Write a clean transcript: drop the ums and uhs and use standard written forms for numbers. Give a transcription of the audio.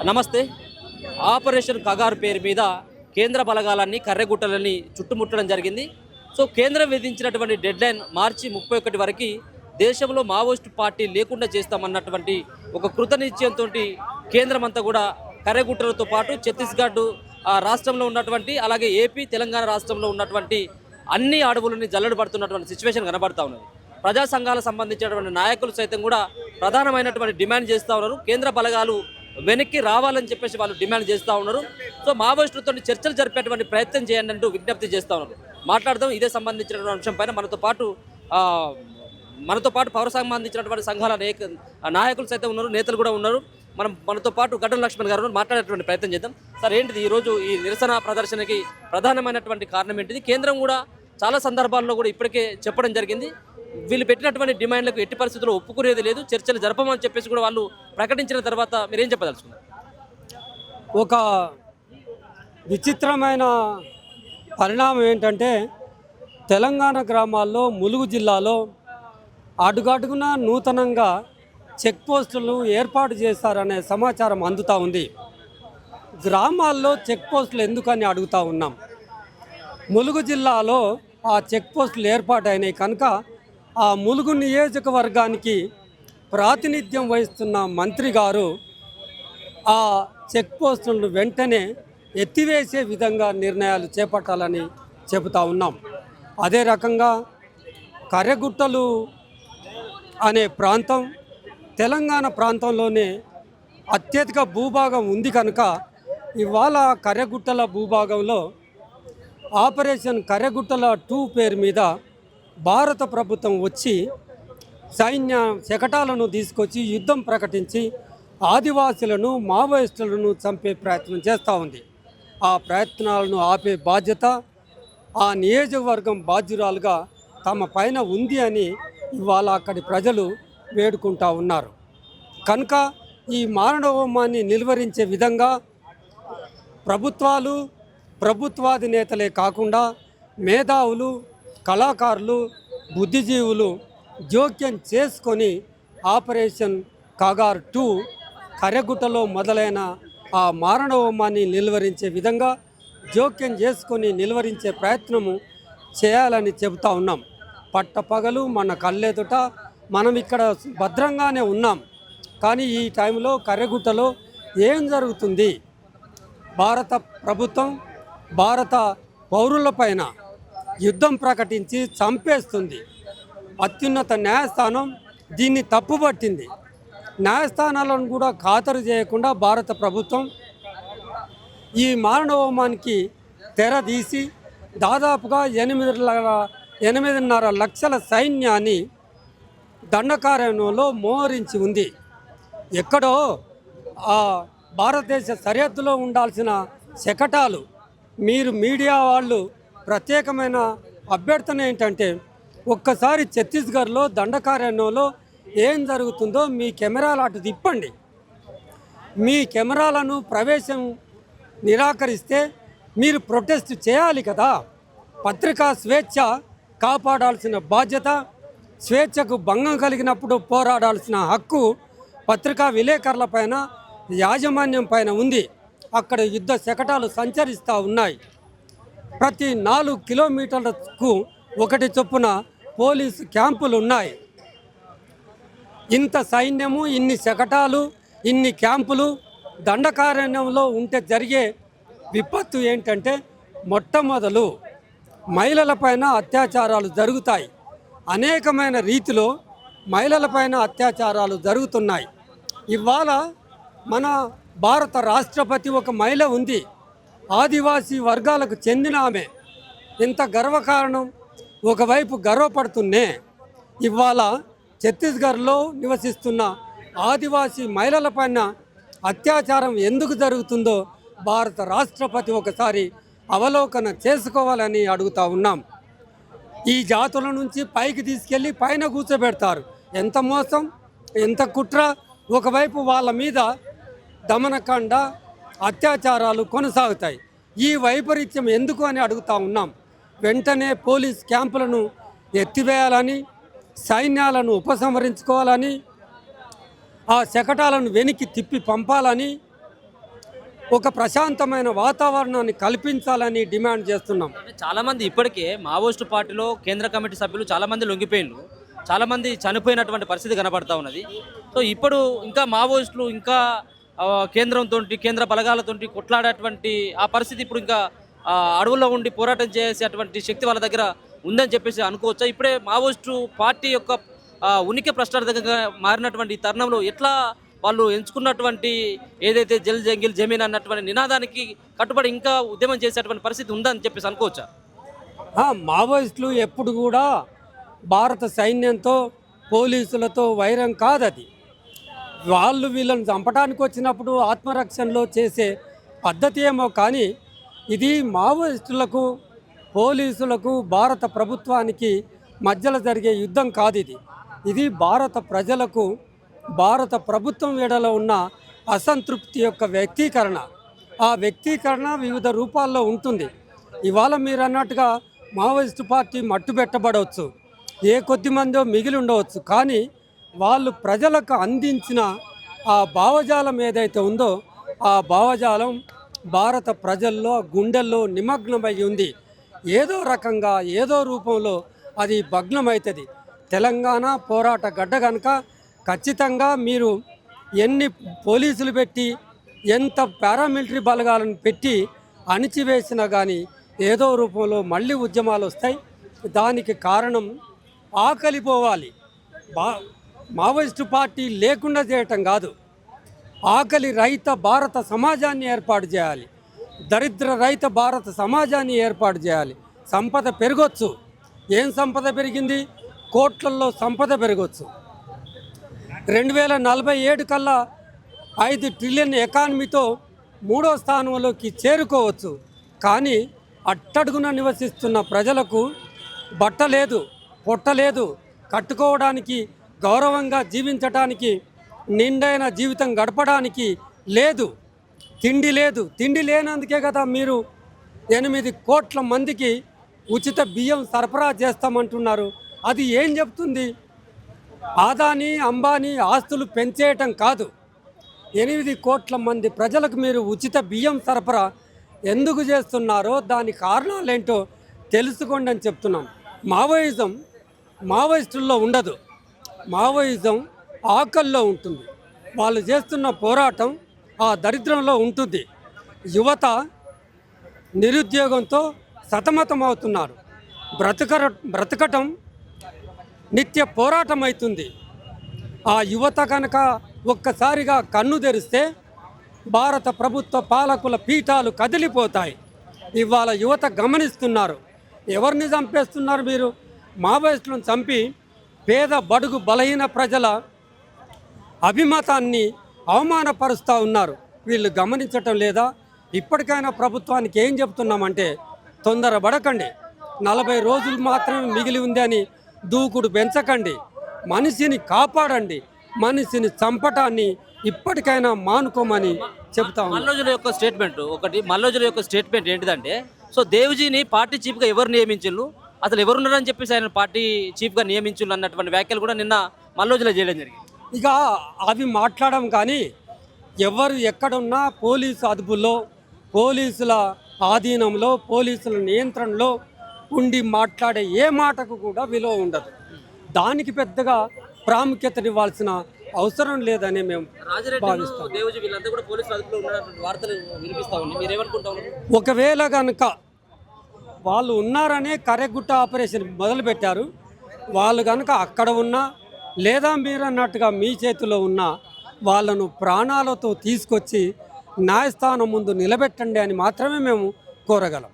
నమస్తే. ఆపరేషన్ కగారు పేరు మీద కేంద్ర బలగాలన్నీ కర్రెగుట్టలని చుట్టుముట్టడం జరిగింది. సో కేంద్రం విధించినటువంటి డెడ్లైన్ మార్చి 31 వరకు దేశంలో మావోయిస్టు పార్టీ లేకుండా చేస్తామన్నటువంటి ఒక కృతనిశ్చయంతో కేంద్రం అంతా కూడా కర్రెగుట్టలతో పాటు ఛత్తీస్గఢ్ రాష్ట్రంలో ఉన్నటువంటి అలాగే ఏపీ తెలంగాణ రాష్ట్రంలో ఉన్నటువంటి అన్ని అడవులని జల్లెడ పడుతున్నటువంటి సిచ్యువేషన్ కనబడతా ఉన్నది. ప్రజా సంఘాలకు సంబంధించినటువంటి నాయకులు సైతం కూడా ప్రధానమైనటువంటి డిమాండ్ చేస్తూ ఉన్నారు. కేంద్ర బలగాలు వెనక్కి రావాలని చెప్పేసి వాళ్ళు డిమాండ్ చేస్తూ ఉన్నారు. సో మావోయిస్టులతో చర్చలు జరిపేటువంటి ప్రయత్నం చేయండి అంటూ విజ్ఞప్తి చేస్తూ ఉన్నారు. మాట్లాడదాం ఇదే సంబంధించినటువంటి అంశం పైన మనతో పాటు పౌర సంబంధించినటువంటి సంఘాల నాయకులు సైతం ఉన్నారు, నేతలు కూడా ఉన్నారు. మనతో పాటు గడ్డం లక్ష్మణ్ గారు మాట్లాడేటువంటి ప్రయత్నం చేద్దాం. సార్, ఏంటిది ఈరోజు ఈ నిరసన ప్రదర్శనకి ప్రధానమైనటువంటి కారణం ఏంటిది? కేంద్రం కూడా చాలా సందర్భాల్లో కూడా ఇప్పటికే చెప్పడం జరిగింది, వీళ్ళు పెట్టినటువంటి డిమాండ్లకు ఎట్టి పరిస్థితుల్లో ఒప్పుకునేది లేదు, చర్చలు జరపమని చెప్పేసి కూడా వాళ్ళు ప్రకటించిన తర్వాత మీరేం చెప్పదలుచుకున్నారు? ఒక విచిత్రమైన పరిణామం ఏంటంటే, తెలంగాణ గ్రామాల్లో ములుగు జిల్లాలో అడుగడుగున నూతనంగా చెక్ పోస్టులను ఏర్పాటు చేస్తారనే సమాచారం అందుతూ ఉంది. గ్రామాల్లో చెక్ పోస్టులు ఎందుకని అడుగుతూ ఉన్నాం. ములుగు జిల్లాలో ఆ చెక్ పోస్టులు ఏర్పాటైనాయి కనుక ఆ ములుగు నియోజకవర్గానికి ప్రాతినిధ్యం వహిస్తున్న మంత్రి గారు ఆ చెక్ పోస్టులను వెంటనే ఎత్తివేసే విధంగా నిర్ణయాలు చేపట్టాలని చెబుతూ ఉన్నాం. అదే రకంగా కర్రెగుట్టలు అనే ప్రాంతం తెలంగాణ ప్రాంతంలోనే అత్యధిక భూభాగం ఉంది కనుక ఇవాళ కర్రెగుట్టల భూభాగంలో ఆపరేషన్ కర్రెగుట్టల 2 పేరు మీద భారత ప్రభుత్వం వచ్చి సైన్య శకటాలను తీసుకొచ్చి యుద్ధం ప్రకటించి ఆదివాసులను మావోయిస్టులను చంపే ప్రయత్నం చేస్తూ ఉంది. ఆ ప్రయత్నాలను ఆపే బాధ్యత ఆ నియోజకవర్గం బాధ్యురాలుగా తమ పైన ఉంది అని ఇవాళ అక్కడి ప్రజలు వేడుకుంటూ ఉన్నారు. కనుక ఈ మారణహోమాన్ని నిలువరించే విధంగా ప్రభుత్వాలు, ప్రభుత్వాధినేతలే కాకుండా మేధావులు, కళాకారులు, బుద్ధిజీవులు జోక్యం చేసుకొని ఆపరేషన్ కగార్ 2 కర్రెగుట్టలో మొదలైన ఆ మారణహోమాన్ని నిలువరించే విధంగా జోక్యం చేసుకొని నిలువరించే ప్రయత్నము చేయాలని చెబుతూ ఉన్నాం. పట్టపగలు మన కళ్ళెదుట మనం ఇక్కడ భద్రంగానే ఉన్నాం, కానీ ఈ టైంలో కర్రెగుట్టలో ఏం జరుగుతుంది? భారత ప్రభుత్వం భారత పౌరులపైన యుద్ధం ప్రకటించి చంపేస్తుంది. అత్యున్నత న్యాయస్థానం దీన్ని తప్పుపట్టింది. న్యాయస్థానాలను కూడా ఖాతరు చేయకుండా భారత ప్రభుత్వం ఈ మారణహోమానికి తెరదీసి దాదాపుగా 8.5 లక్షల సైన్యాన్ని దండకారణ్యంలో మోహరించి ఉంది. ఎక్కడో ఆ భారతదేశ సరిహద్దులో ఉండాల్సిన శకటాలు మీరు మీడియా వాళ్ళు ప్రత్యేకమైన అభ్యర్థన ఏంటంటే, ఒక్కసారి ఛత్తీస్గఢ్లో దండకారణ్యంలో ఏం జరుగుతుందో మీ కెమెరాలు అటు తిప్పండి. మీ కెమెరాలను ప్రవేశం నిరాకరిస్తే మీరు ప్రొటెస్ట్ చేయాలి కదా. పత్రికా స్వేచ్ఛ కాపాడాల్సిన బాధ్యత, స్వేచ్ఛకు భంగం కలిగినప్పుడు పోరాడాల్సిన హక్కు పత్రికా విలేకరుల పైన, యాజమాన్యం పైన ఉంది. అక్కడ యుద్ధ శకటాలు సంచరిస్తూ ఉన్నాయి. ప్రతి 4 కిలోమీటర్లకు ఒకటి చొప్పున పోలీసు క్యాంపులు ఉన్నాయి. ఇంత సైన్యము, ఇన్ని శకటాలు, ఇన్ని క్యాంపులు దండకారణ్యంలో ఉంటే జరిగే విపత్తు ఏంటంటే, మొట్టమొదలు మహిళలపైన అత్యాచారాలు జరుగుతాయి. అనేకమైన రీతిలో మహిళలపైన అత్యాచారాలు జరుగుతున్నాయి. ఇవాళ మన భారత రాష్ట్రపతి ఒక మహిళ ఉంది, ఆదివాసీ వర్గాలకు చెందిన ఆమె. ఇంత గర్వకారణం. ఒకవైపు గర్వపడుతున్నే ఇవాళ ఛత్తీస్గఢ్లో నివసిస్తున్న ఆదివాసీ మహిళలపైన అత్యాచారం ఎందుకు జరుగుతుందో భారత రాష్ట్రపతి ఒకసారి అవలోకన చేసుకోవాలని అడుగుతూ ఉన్నాం. ఈ జాతుల నుంచి పైకి తీసుకెళ్ళి పైన కూర్చోబెడతారు. ఎంత మోసం, ఎంత కుట్ర. ఒకవైపు వాళ్ళ మీద దమనకాండ, అత్యాచారాలు కొనసాగుతాయి. ఈ వైపరీత్యం ఎందుకు అని అడుగుతూ ఉన్నాం. వెంటనే పోలీస్ క్యాంపులను ఎత్తివేయాలని, సైన్యాలను ఉపసంహరించుకోవాలని, ఆ శకటాలను వెనక్కి తిప్పి పంపాలని ఒక ప్రశాంతమైన వాతావరణాన్ని కల్పించాలని డిమాండ్ చేస్తున్నాం. అంటే చాలామంది ఇప్పటికే మావోయిస్టు పార్టీలో కేంద్ర కమిటీ సభ్యులు చాలామంది లొంగిపోయినారు, చాలామంది చనిపోయినటువంటి పరిస్థితి కనబడతా ఉన్నది. సో ఇప్పుడు ఇంకా మావోయిస్టులు ఇంకా కేంద్రంతో కేంద్ర బలగాలతో కొట్లాడేటువంటి ఆ పరిస్థితి ఇప్పుడు ఇంకా అడవుల్లో ఉండి పోరాటం చేసేటువంటి శక్తి వాళ్ళ దగ్గర ఉందని చెప్పేసి అనుకోవచ్చా? ఇప్పుడే మావోయిస్టు పార్టీ యొక్క ఉనికి ప్రశ్నార్థకంగా మారినటువంటి ఈ తరుణంలో ఎట్లా వాళ్ళు ఎంచుకున్నటువంటి ఏదైతే జల్ జంగిల్ జమీన్ అన్నటువంటి నినాదానికి కట్టుబడి ఇంకా ఉద్యమం చేసేటువంటి పరిస్థితి ఉందని చెప్పేసి అనుకోవచ్చా? మావోయిస్టులు ఎప్పుడు కూడా భారత సైన్యంతో పోలీసులతో వైరం కాదది. వాళ్ళు వీళ్ళని చంపడానికి వచ్చినప్పుడు ఆత్మరక్షణలో చేసే పద్ధతి ఏమో కానీ ఇది మావోయిస్టులకు పోలీసులకు భారత ప్రభుత్వానికి మధ్యలో జరిగే యుద్ధం కాదు. ఇది భారత ప్రజలకు భారత ప్రభుత్వం ఎడల ఉన్న అసంతృప్తి యొక్క వ్యక్తీకరణ. ఆ వ్యక్తీకరణ వివిధ రూపాల్లో ఉంటుంది. ఇవాళ మీరు అన్నట్టుగా మావోయిస్టు పార్టీ మట్టుబెట్టబడవచ్చు, ఏ కొద్ది మందో మిగిలి ఉండవచ్చు, కానీ వాళ్ళు ప్రజలకు అందించిన ఆ భావజాలం ఏదైతే ఉందో ఆ భావజాలం భారత ప్రజల్లో గుండెల్లో నిమగ్నమై ఉంది. ఏదో రకంగా ఏదో రూపంలో అది భగ్నమవుతుంది. తెలంగాణ పోరాట గడ్డ కనుక ఖచ్చితంగా మీరు ఎన్ని పోలీసులు పెట్టి ఎంత పారామిలిటరీ బలగాలను పెట్టి అణిచివేసినా కానీ ఏదో రూపంలో మళ్ళీ ఉద్యమాలు వస్తాయి. దానికి కారణం ఆకలిపోవాలి. మావోయిస్టు పార్టీ లేకుండా చేయటం కాదు, ఆకలి రహిత భారత సమాజాన్ని ఏర్పాటు చేయాలి, దరిద్ర రహిత భారత సమాజాన్ని ఏర్పాటు చేయాలి. సంపద పెరగొచ్చు. ఏం సంపద పెరిగింది? కోట్లల్లో సంపద పెరగొచ్చు. 2047 కల్లా 5 ట్రిలియన్ ఎకానమీతో 3వ స్థానంలోకి చేరుకోవచ్చు. కానీ అట్టడుగున నివసిస్తున్న ప్రజలకు బట్ట లేదు, పొట్ట లేదు, కట్టుకోవడానికి, గౌరవంగా జీవించడానికి, నిండైన జీవితం గడపడానికి లేదు, తిండి లేదు. తిండి లేనందుకే కదా మీరు 8 కోట్ల మందికి ఉచిత బియ్యం సరఫరా చేస్తామంటున్నారు. అది ఏం చెప్తుంది? ఆదాని అంబానీ ఆస్తులు పెంచేయటం కాదు. 8 కోట్ల మంది ప్రజలకు మీరు ఉచిత బియ్యం సరఫరా ఎందుకు చేస్తున్నారో దాని కారణాలేంటో తెలుసుకోండి అని చెప్తున్నాం. మావోయిస్టుల్లో ఉండదు. మావోయిజం ఆకల్లో ఉంటుంది. వాళ్ళు చేస్తున్న పోరాటం ఆ దరిద్రంలో ఉంటుంది. యువత నిరుద్యోగంతో సతమతమవుతున్నారు. బ్రతకటం నిత్య పోరాటం అవుతుంది. ఆ యువత కనుక ఒక్కసారిగా కన్ను తెరిస్తే భారత ప్రభుత్వ పాలకుల పీఠాలు కదిలిపోతాయి. ఇవాళ యువత గమనిస్తున్నారు. ఎవరిని చంపేస్తున్నారు మీరు? మావోయిస్టులను చంపి పేద బడుగు బలహీన ప్రజల అభిమతాన్ని అవమానపరుస్తూ ఉన్నారు. వీళ్ళు గమనించటం లేదా? ఇప్పటికైనా ప్రభుత్వానికి ఏం చెప్తున్నామంటే తొందరపడకండి. 40 రోజులు మాత్రమే మిగిలి ఉంది అని దూకుడు పెంచకండి. మనిషిని కాపాడండి. మనిషిని చంపటాన్ని ఇప్పటికైనా మానుకోమని చెప్తాం. మల్లోజుల యొక్క స్టేట్మెంట్ ఏంటిదంటే, సో దేవ్జీని పార్టీ చీఫ్గా ఎవరు నియమించారు, అసలు ఎవరున్నారని చెప్పేసి ఆయన పార్టీ చీఫ్గా నియమించారు అన్నటువంటి వ్యాఖ్యలు కూడా నిన్న మల్లోజులో చేయడం జరిగింది. ఇక అవి మాట్లాడడం కానీ ఎవరు ఎక్కడున్నా పోలీసు అదుపులో, పోలీసుల ఆధీనంలో, పోలీసుల నియంత్రణలో ఉండి మాట్లాడే ఏ మాటకు కూడా విలువ ఉండదు. దానికి పెద్దగా ప్రాముఖ్యతనివ్వాల్సిన అవసరం లేదని మేము భావిస్తాం. ఒకవేళ కనుక వాళ్ళు ఉన్నారనే కరెగుట్ట ఆపరేషన్ మొదలుపెట్టారు. వాళ్ళు కనుక అక్కడ ఉన్నా లేదా మీరు అన్నట్టుగా మీ చేతిలో ఉన్న వాళ్ళను ప్రాణాలతో తీసుకొచ్చి న్యాయస్థానం ముందు నిలబెట్టండి అని మాత్రమే మేము కోరగలం.